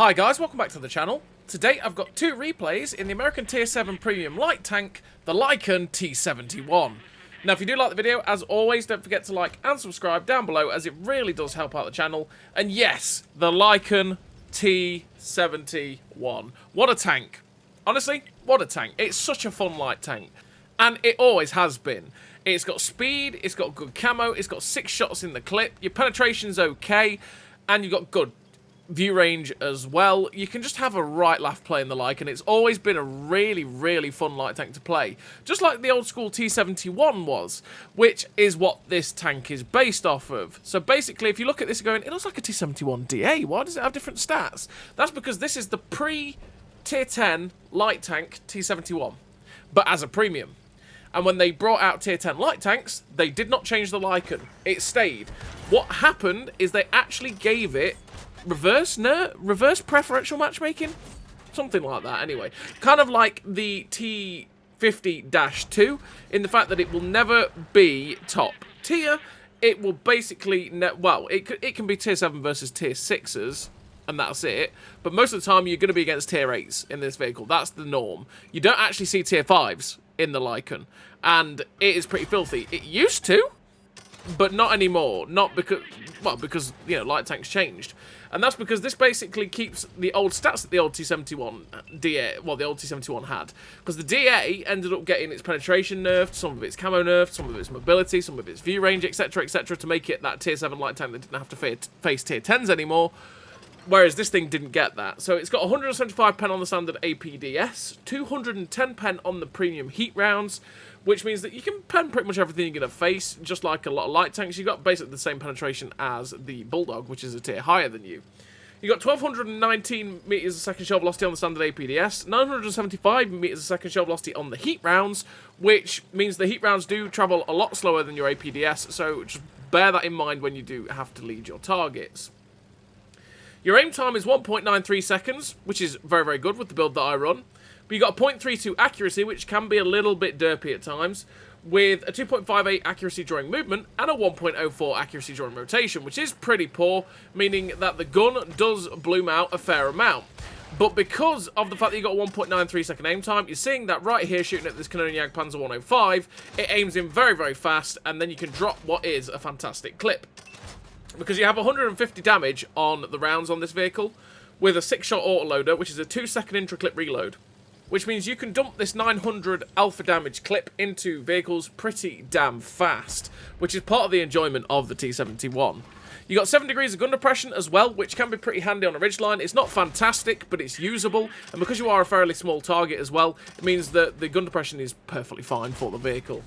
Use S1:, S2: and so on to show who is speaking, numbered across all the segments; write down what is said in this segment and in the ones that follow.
S1: Hi guys, welcome back to the channel. Today I've got two replays in the American Tier 7 Premium Light Tank, the Lycan T71. Now if you do like the video, as always, don't forget to like and subscribe down below as it really does help out the channel. And yes, the Lycan T71. What a tank. Honestly, what a tank. It's such a fun light tank. And it always has been. It's got speed, it's got good camo, it's got 6 shots in the clip, your penetration's okay, and you've got good view range as well. You can just have a right laugh playing the Lycan. It's always been a really fun light tank to play, just like the old school T71 was, which is what this tank is based off of. So basically, if you look at this going, it looks like a T71 DA. Why does it have different stats? That's because this is the pre-Tier 10 light tank T71, but as a premium. And when they brought out Tier 10 light tanks, they did not change the Lycan. It stayed. What happened is they actually gave it reverse preferential matchmaking? Something like that, anyway. Kind of like the T50-2, in the fact that it will never be top tier. It will basically, well, it can be Tier 7 versus Tier 6s, and that's it. But most of the time, you're going to be against Tier 8s in this vehicle. That's the norm. You don't actually see Tier 5s in the Lycan, and it is pretty filthy. It used to, but not anymore. Not because, well, because, you know, light tanks changed. And that's because this basically keeps the old stats that the old T71 DA, well, the old T71 had. Because the DA ended up getting its penetration nerfed, some of its camo nerfed, some of its mobility, some of its view range, etc., etc., to make it that Tier 7 light tank that didn't have to face Tier 10s anymore. Whereas this thing didn't get that. So it's got 175 pen on the standard APDS, 210 pen on the premium heat rounds, which means that you can pen pretty much everything you're going to face, just like a lot of light tanks. You've got basically the same penetration as the Bulldog, which is a tier higher than you. You've got 1,219 meters a second shell velocity on the standard APDS, 975 meters a second shell velocity on the heat rounds, which means the heat rounds do travel a lot slower than your APDS, so just bear that in mind when you do have to lead your targets. Your aim time is 1.93 seconds, which is very good with the build that I run. But you got a 0.32 accuracy, which can be a little bit derpy at times, with a 2.58 accuracy during movement and a 1.04 accuracy during rotation, which is pretty poor, meaning that the gun does bloom out a fair amount. But because of the fact that you got a 1.93 second aim time, you're seeing that right here shooting at this Canonian Panzer 105, it aims in very fast, and then you can drop what is a fantastic clip. Because you have 150 damage on the rounds on this vehicle, with a 6-shot autoloader, which is a 2-second intra-clip reload. Which means you can dump this 900 alpha damage clip into vehicles pretty damn fast, which is part of the enjoyment of the T71. You got 7 degrees of gun depression as well, which can be pretty handy on a ridgeline. It's not fantastic, but it's usable, and because you are a fairly small target as well, it means that the gun depression is perfectly fine for the vehicle.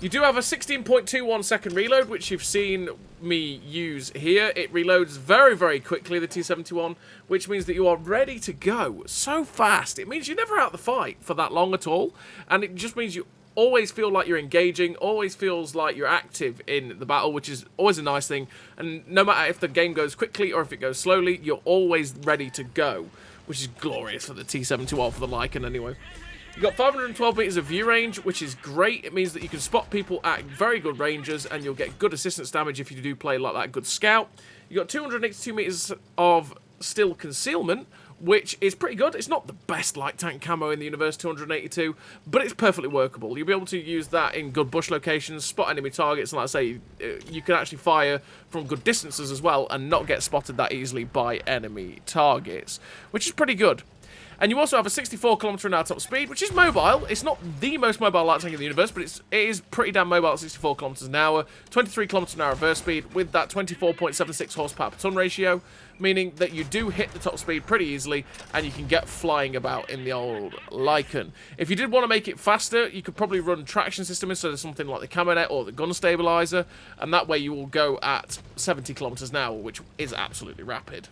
S1: You do have a 16.21 second reload, which you've seen me use here. It reloads very quickly, the T71, which means that you are ready to go so fast. It means you're never out of the fight for that long at all, and it just means you always feel like you're engaging, always feels like you're active in the battle, which is always a nice thing. And no matter if the game goes quickly or if it goes slowly, you're always ready to go, which is glorious for the T71, for the Lycan anyway. You've got 512 meters of view range, which is great. It means that you can spot people at very good ranges, and you'll get good assistance damage if you do play like that good scout. You've got 282 meters of still concealment, which is pretty good. It's not the best light tank camo in the universe, 282, but it's perfectly workable. You'll be able to use that in good bush locations, spot enemy targets, and like I say, you can actually fire from good distances as well and not get spotted that easily by enemy targets, which is pretty good. And you also have a 64 km/h top speed, which is mobile. It's not the most mobile light tank in the universe, but it is pretty damn mobile at 64 km/h. 23 km/h reverse speed with that 24.76 horsepower per ton ratio, meaning that you do hit the top speed pretty easily, and you can get flying about in the old Lycan. If you did want to make it faster, you could probably run traction system instead of something like the Camonet or the gun stabilizer, and that way you will go at 70 km/h, which is absolutely rapid.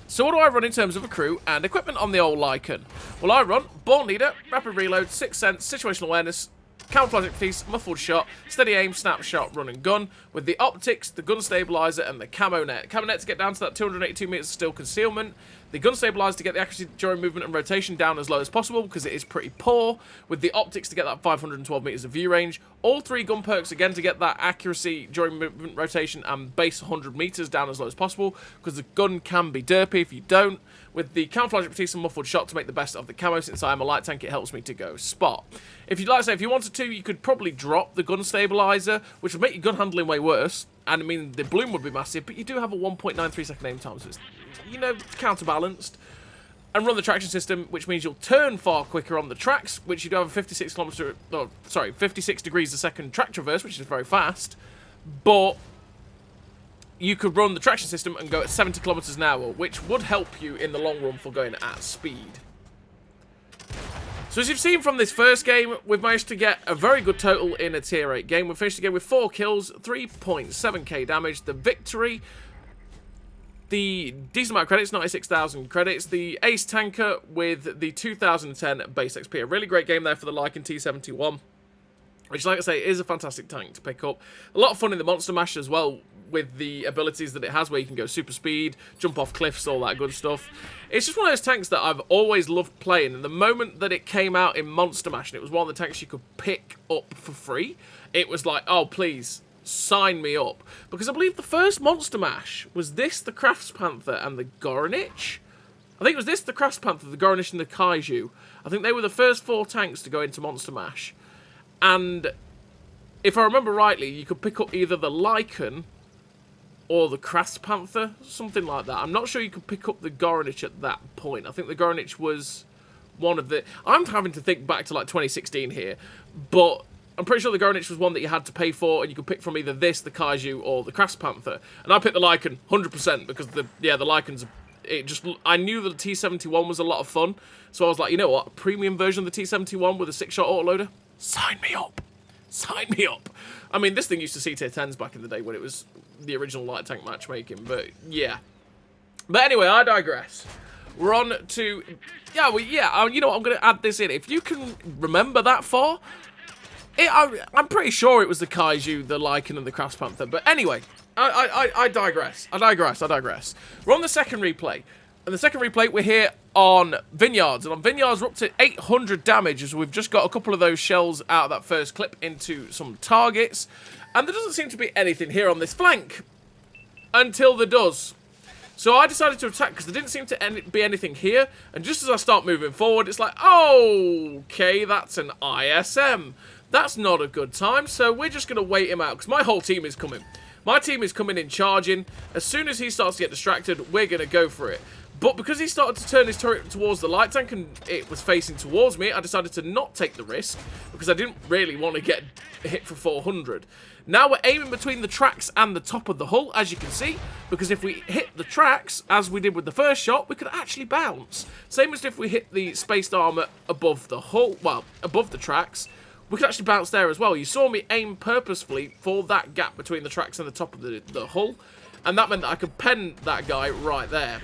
S1: So what do I run in terms of a crew and equipment on the old Lycan? Well, I run Born Leader, Rapid Reload, 6th Sense, Situational Awareness, camouflage expertise, muffled shot, steady aim, snapshot, run and gun, with the optics, the gun stabilizer, and the camo net. Camo net to get down to that 282 meters of still concealment. The gun stabilizer to get the accuracy during movement and rotation down as low as possible, because it is pretty poor. With the optics to get that 512 meters of view range. All 3 gun perks again to get that accuracy during movement, rotation, and base 100 meters down as low as possible, because the gun can be derpy if you don't. With the camouflage expertise and muffled shot to make the best of the camo, since I am a light tank, it helps me to go spot. If you'd like to say, if you wanted to, you could probably drop the gun stabilizer, which would make your gun handling way worse. And I mean, the bloom would be massive, but you do have a 1.93 second aim time, so it's, you know, counterbalanced. And run the traction system, which means you'll turn far quicker on the tracks, which you do have a 56 degrees a second track traverse, which is very fast. But you could run the traction system and go at 70 kilometers an hour, which would help you in the long run for going at speed. So as you've seen from this first game, we've managed to get a very good total in a tier 8 game. We've finished the game with 4 kills, 3.7k damage. The victory, the decent amount of credits, 96,000 credits. The ace tanker with the 2010 base XP. A really great game there for the Lycan T71. Which, like I say, is a fantastic tank to pick up. A lot of fun in the Monster Mash as well, with the abilities that it has, where you can go super speed, jump off cliffs, all that good stuff. It's just one of those tanks that I've always loved playing, and the moment that it came out in Monster Mash, and it was one of the tanks you could pick up for free, it was like, oh, please, sign me up. Because I believe the first Monster Mash was this, the Crafts Panther, and the Goronich. I think it was this, the Crafts Panther, the Goronich, and the Kaiju. I think they were the first 4 tanks to go into Monster Mash. And if I remember rightly, you could pick up either the Lycan or the Crafts Panther, something like that. I'm not sure you could pick up the Goronich at that point. I think the Goronich was one of the... I'm having to think back to like 2016 here, but I'm pretty sure the Goronich was one that you had to pay for, and you could pick from either this, the Kaiju, or the Crafts Panther. And I picked the Lycan 100% because the Lycans... I knew that the T71 was a lot of fun, so I was like, you know what, a premium version of the T71 with a 6-shot autoloader? Sign me up. Sign me up. I mean, this thing used to see tier 10s back in the day when it was the original light tank matchmaking, but yeah. But anyway, I digress. We're on to... you know what, I'm going to add this in. If you can remember that far, I'm pretty sure it was the Kaiju, the Lycan, and the Crafts Panther. But anyway, I digress. I digress. We're on the second replay. And the second replay, we're here on Vineyards. And on Vineyards, we're up to 800 damage, as we've just got a couple of those shells out of that first clip into some targets. And there doesn't seem to be anything here on this flank. Until there does. So I decided to attack, because there didn't seem to be anything here. And just as I start moving forward, it's like, oh, okay, that's an ISM. That's not a good time, so we're just going to wait him out, because my whole team is coming. My team is coming in charging. As soon as he starts to get distracted, we're going to go for it. But because he started to turn his turret towards the light tank and it was facing towards me, I decided to not take the risk because I didn't really want to get hit for 400. Now we're aiming between the tracks and the top of the hull, as you can see, because if we hit the tracks, as we did with the first shot, we could actually bounce. Same as if we hit the spaced armor above the hull, well, above the tracks, we could actually bounce there as well. You saw me aim purposefully for that gap between the tracks and the top of the hull, and that meant that I could pen that guy right there.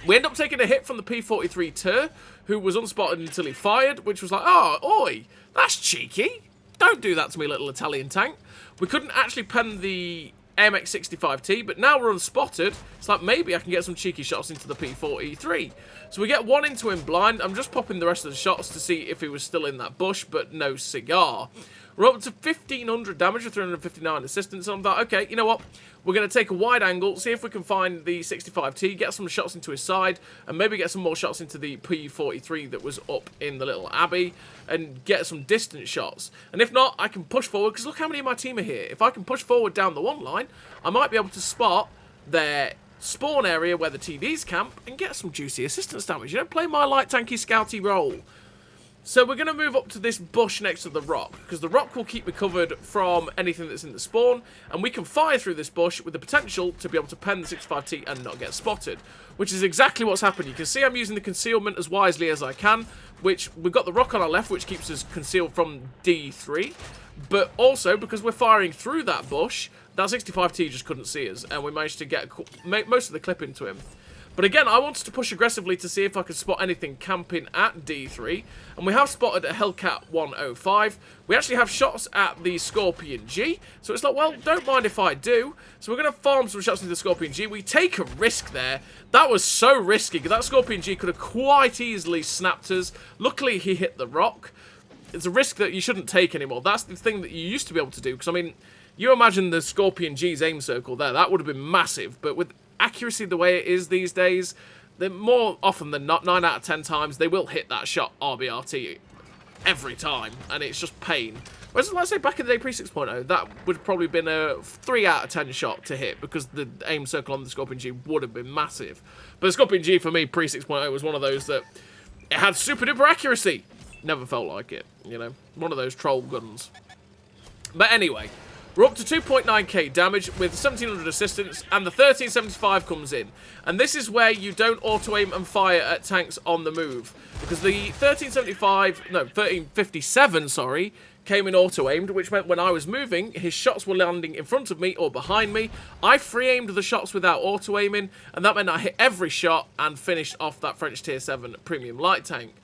S1: We end up taking a hit from the P43 Tur, who was unspotted until he fired, which was like, oh, oi, that's cheeky. Don't do that to me, little Italian tank. We couldn't actually pen the MX-65T, but now we're unspotted. It's like, maybe I can get some cheeky shots into the P43. So we get one into him blind. I'm just popping the rest of the shots to see if he was still in that bush, but no cigar. We're up to 1,500 damage with 359 assistance. And I'm like, okay, you know what? We're going to take a wide angle, see if we can find the 65T, get some shots into his side, and maybe get some more shots into the P43 that was up in the little abbey, and get some distant shots. And if not, I can push forward, because look how many of my team are here. If I can push forward down the one line, I might be able to spot their spawn area where the TDs camp, and get some juicy assistance damage. You know, play my light tanky scouty role. So we're going to move up to this bush next to the rock, because the rock will keep me covered from anything that's in the spawn, and we can fire through this bush with the potential to be able to pen the 65T and not get spotted, which is exactly what's happened. You can see I'm using the concealment as wisely as I can, which we've got the rock on our left, which keeps us concealed from D3, but also because we're firing through that bush, that 65T just couldn't see us, and we managed to get most of the clip into him. But again, I wanted to push aggressively to see if I could spot anything camping at D3. And we have spotted a Hellcat 105. We actually have shots at the Scorpion G. So it's like, well, don't mind if I do. So we're going to farm some shots into the Scorpion G. We take a risk there. That was so risky, because that Scorpion G could have quite easily snapped us. Luckily, he hit the rock. It's a risk that you shouldn't take anymore. That's the thing that you used to be able to do. Because, I mean, you imagine the Scorpion G's aim circle there. That would have been massive. But with accuracy the way it is these days, they're more often than not, 9 out of 10 times, they will hit that shot RBRT every time. And it's just pain. Whereas, let's say back in the day pre-6.0, that would have probably been a 3 out of 10 shot to hit. Because the aim circle on the Scorpion G would have been massive. But the Scorpion G, for me, pre-6.0 was one of those that it had super duper accuracy. Never felt like it, you know. One of those troll guns. But anyway, we're up to 2.9k damage with 1700 assistance, and the 1375 comes in. And this is where you don't auto-aim and fire at tanks on the move. Because the 1357, sorry, came in auto-aimed, which meant when I was moving, his shots were landing in front of me or behind me. I free-aimed the shots without auto-aiming, and that meant I hit every shot and finished off that French Tier 7 premium light tank.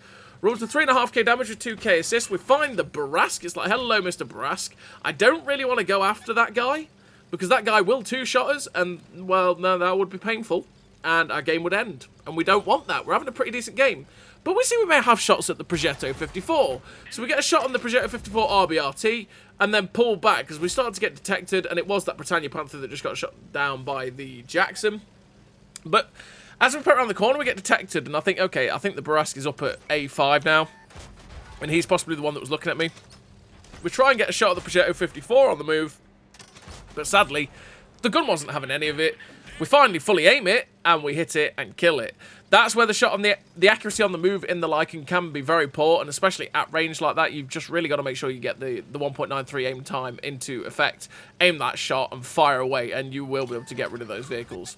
S1: We're up to 3.5k damage with 2k assist. We find the Barask. It's like, hello, Mr. Barask. I don't really want to go after that guy, because that guy will two-shot us, and, well, no, that would be painful, and our game would end. And we don't want that. We're having a pretty decent game. But we see we may have shots at the Progetto 54. So we get a shot on the Progetto 54 RBRT, and then pull back, because we started to get detected, and it was that Britannia Panther that just got shot down by the Jackson. But as we put around the corner, we get detected, and I think, okay, I think the Barask is up at A5 now, and he's possibly the one that was looking at me. We try and get a shot at the Progetto 54 on the move, but sadly, the gun wasn't having any of it. We finally fully aim it, and we hit it and kill it. That's where the shot on the accuracy on the move in the Lycan can be very poor, and especially at range like that, you've just really got to make sure you get the 1.93 aim time into effect. Aim that shot and fire away, and you will be able to get rid of those vehicles.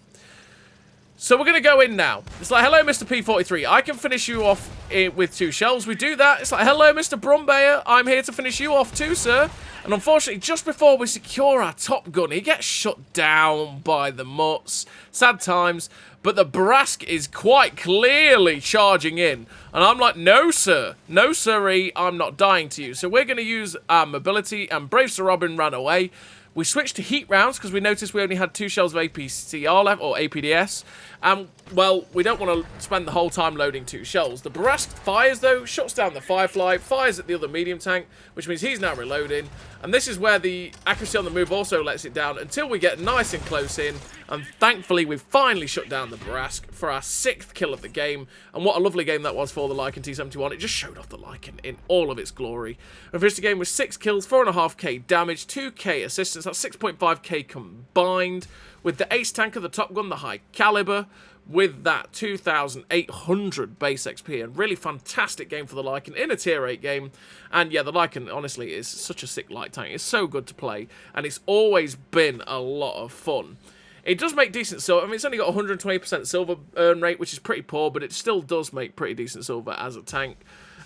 S1: So we're going to go in now. It's like, hello, Mr. P43. I can finish you off with 2 shells. We do that. It's like, hello, Mr. Brumbayer. I'm here to finish you off too, sir. And unfortunately, just before we secure our top gun, he gets shut down by the mutts. Sad times. But the Barask is quite clearly charging in. And I'm like, no, sir. No, sirree. I'm not dying to you. So we're going to use our mobility. And Brave Sir Robin ran away. We switched to heat rounds because we noticed we only had 2 shells of APCR left, or APDS. And, well, we don't want to spend the whole time loading 2 shells. The Barask fires, though, shuts down the Firefly, fires at the other medium tank, which means he's now reloading. And this is where the accuracy on the move also lets it down until we get nice and close in. And thankfully, we've finally shut down the Barask for our 6th kill of the game. And what a lovely game that was for the Lycan T71. It just showed off the Lycan in all of its glory. And finished the game with 6 kills, 4.5k damage, 2k assistance. That's 6.5k combined. With the ace tank of the Top Gun, the high caliber, with that 2,800 base XP, and really fantastic game for the Lycan in a tier 8 game. And yeah, the Lycan, honestly, is such a sick light tank. It's so good to play, and it's always been a lot of fun. It does make decent silver. I mean, it's only got 120% silver earn rate, which is pretty poor, but it still does make pretty decent silver as a tank.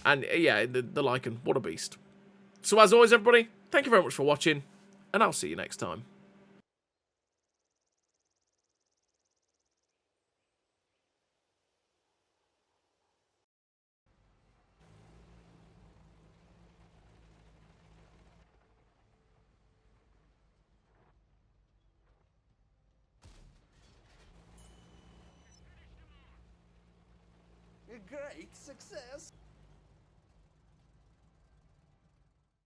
S1: And yeah, the Lycan, what a beast. So as always, everybody, thank you very much for watching, and I'll see you next time.
S2: A great success.